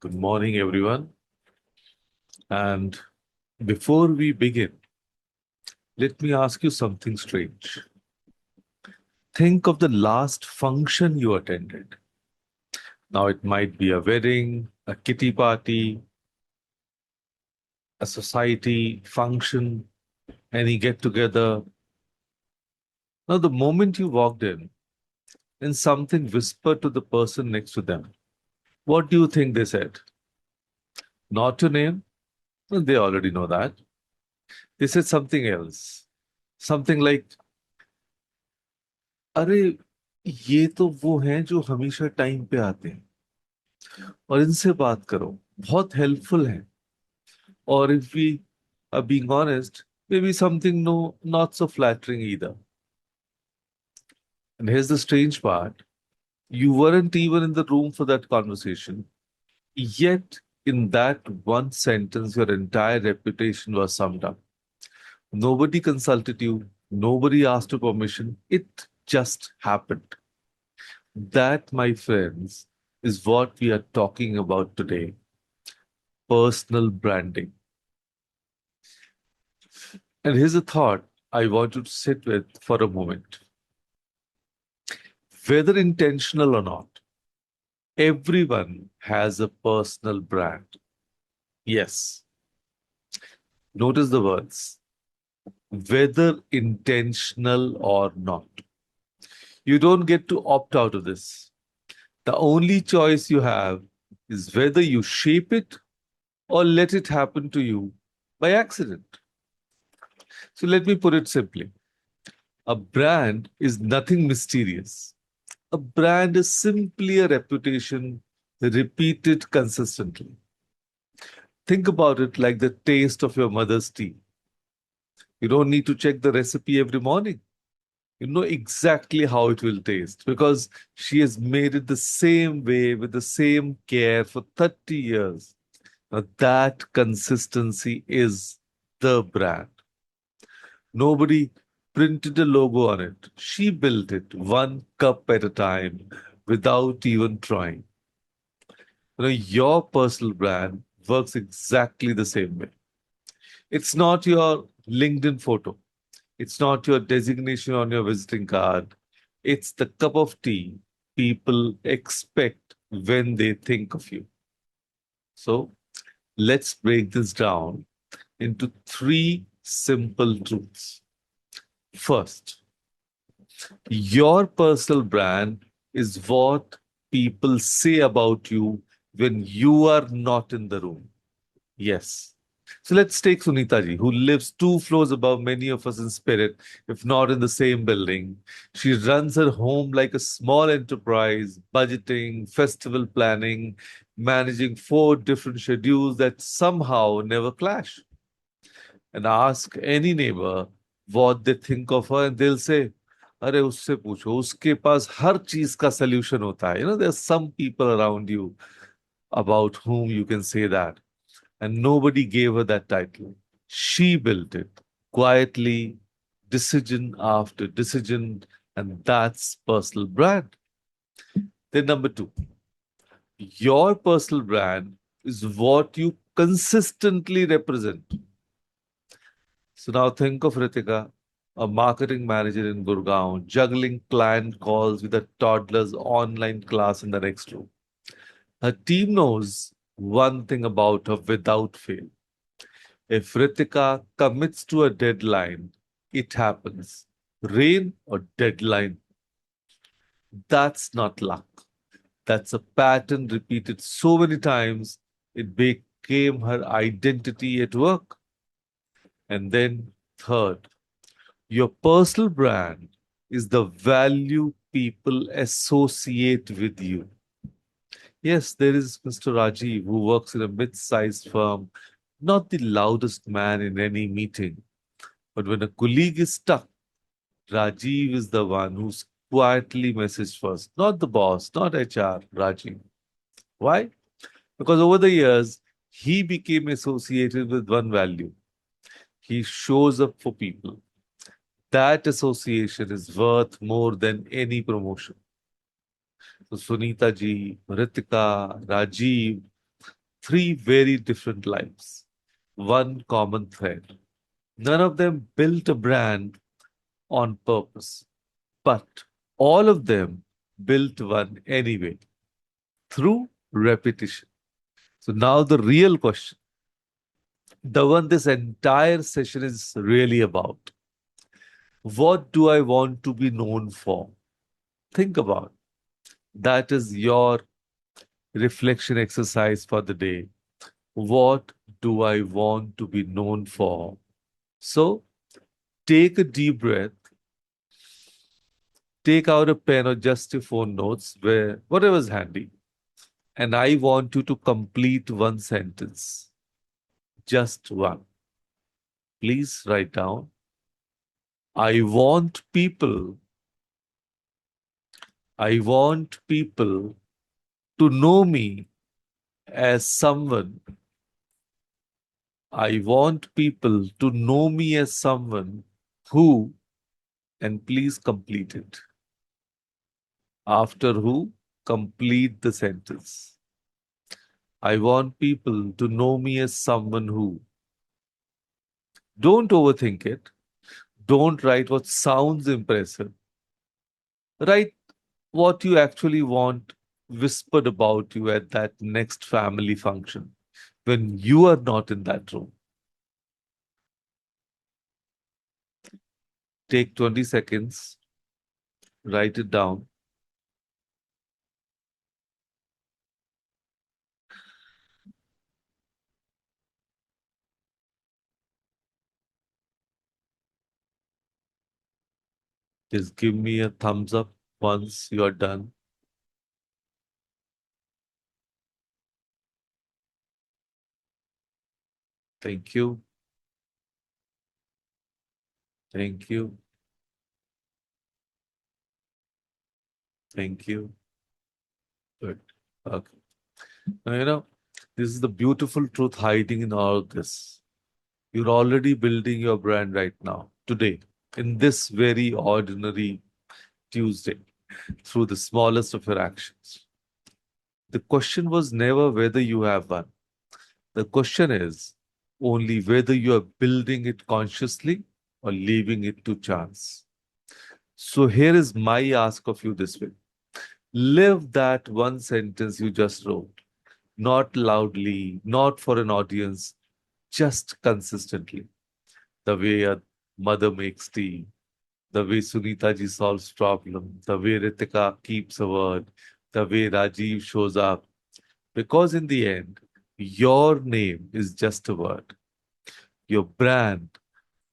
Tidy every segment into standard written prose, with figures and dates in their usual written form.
Good morning, everyone. And before we begin, let me ask you something strange. Think of the last function you attended. Now, it might be a wedding, a kitty party, a society function, any get together. Now, the moment you walked in and something whispered to the person next to them, what do you think they said? Not your name? Well, they already know that. They said something else. Something like, अरे ये तो वो हैं जो हमेशा time पे आते हैं और इनसे बात करो बहुत हेल्पफुल है और if we are being honest maybe something no not so flattering either. And here's the strange part, you weren't even in the room for that conversation, yet in that one sentence your entire reputation was summed up. Nobody consulted you, nobody asked for permission, it just happened. That, my friends, is what we are talking about today, personal branding. And here's a thought I want you to sit with for a moment. Whether intentional or not, everyone has a personal brand. Yes. Notice the words. Whether intentional or not. You don't get to opt out of this. The only choice you have is whether you shape it or let it happen to you by accident. So let me put it simply. A brand is nothing mysterious. A brand is simply a reputation repeated consistently. Think about it like the taste of your mother's tea. You don't need to check the recipe every morning. You know exactly how it will taste because she has made it the same way with the same care for 30 years. Now, that consistency is the brand. Nobody printed a logo on it. She built it one cup at a time without even trying. Your personal brand works exactly the same way. It's not your LinkedIn photo. It's not your designation on your visiting card. It's the cup of tea people expect when they think of you. So let's break this down into three simple truths. First, your personal brand is what people say about you when you are not in the room. Yes. So let's take Sunita ji, who lives 2 floors above many of us in spirit, if not in the same building. She runs her home like a small enterprise, budgeting, festival planning, managing 4 different schedules that somehow never clash. And ask any neighbor what they think of her, and they'll say, अरे उससे पूछो उसके पास हर चीज का solution होता है. There's some people around you about whom you can say that. And nobody gave her that title. She built it quietly, decision after decision, and that's personal brand. Then, number two, your personal brand is what you consistently represent. So now think of Ritika, a marketing manager in Gurgaon, juggling client calls with a toddler's online class in the next room. Her team knows one thing about her without fail. If Ritika commits to a deadline, it happens. Rain or deadline, that's not luck. That's a pattern repeated so many times, it became her identity at work. And then, third, your personal brand is the value people associate with you. Yes, there is Mr. Rajiv who works in a mid sized firm, not the loudest man in any meeting. But when a colleague is stuck, Rajiv is the one who's quietly messaged first, not the boss, not HR, Rajiv. Why? Because over the years, he became associated with one value. He shows up for people. That association is worth more than any promotion. So Sunita ji, Ritika, Rajiv, Three very different lives, one common thread. None of them built a brand on purpose, but all of them built one anyway through repetition. So now the real question, the one this entire session is really about. What do I want to be known for? Think about it. That is your reflection exercise for the day. What do I want to be known for? So take a deep breath, take out a pen or just your phone notes, where whatever's handy. And I want you to complete one sentence, just one. Please write down. I people, I want people to know me as someone. I want people to know me as someone who, and please complete it. After who, complete the sentence. I want people to know me as someone who. Don't overthink it. Don't write what sounds impressive. Write what you actually want whispered about you at that next family function when you are not in that room. Take 20 seconds, write it down. Just give me a thumbs up once you are done. Thank you. Thank you. Thank you. Good. Okay. Now, this is the beautiful truth hiding in all of this. You're already building your brand right now, today, in this very ordinary Tuesday, through the smallest of your actions. The question was never whether you have one. The question is only whether you are building it consciously or leaving it to chance. So here is my ask of you this way. Live that one sentence you just wrote, not loudly, not for an audience, just consistently. The way a mother makes tea, the way Sunita ji solves problems, the way Ritika keeps a word, the way Rajiv shows up. Because in the end, your name is just a word. Your brand,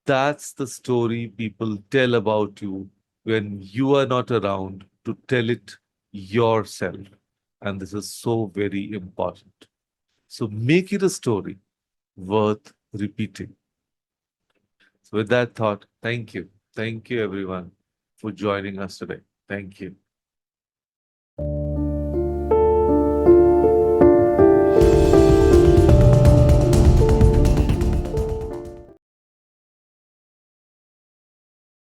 that's the story people tell about you when you are not around to tell it yourself. And this is so very important. So make it a story worth repeating. So with that thought, thank you. Thank you everyone for joining us today. Thank you.